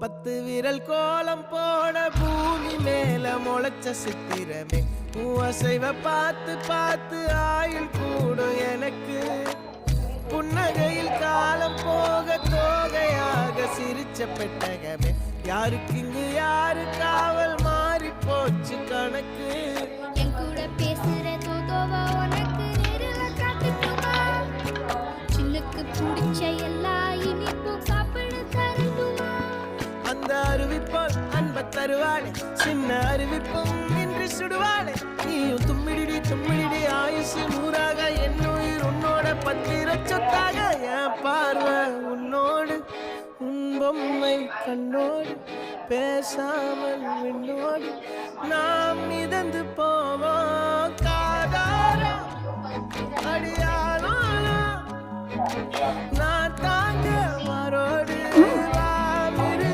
10 விரல் கோலம் போட பூமி மேல முளைச்ச சித்திரமே அசைவ பார்த்து பார்த்து ஆயுள் கூடும் எனக்கு புன்னகையில் காலம் போக தோகையாக சிரிச்ச பெட்டகமே யாருக்கு இங்கு யாரு காவல் மாறி போச்சு கணக்கு என் கூட பேசுற தோதோவா உனக்கு நேரில் காட்டுக்குமா சின்னுக்கு பிடிச்ச எல்லா இனிப்பும் சாப்பிட தரட்டுமா அந்த அருவிப்போல் அன்ப தருவாளே சின்ன அருவிப்பும் இன்று சுடுவாளே நீயும் தும்மிடி தும்மிடி ஆயுசு 100ஆக என் உயிர் உன்னோட 10 லட்சத்தாக என் பார்வை உன்னோடு உன் பொம்மை கண்ணோடு பேசாமல் விண்ணோடு நாம் மிதந்து போவோம் காதாரம் அடியாளோ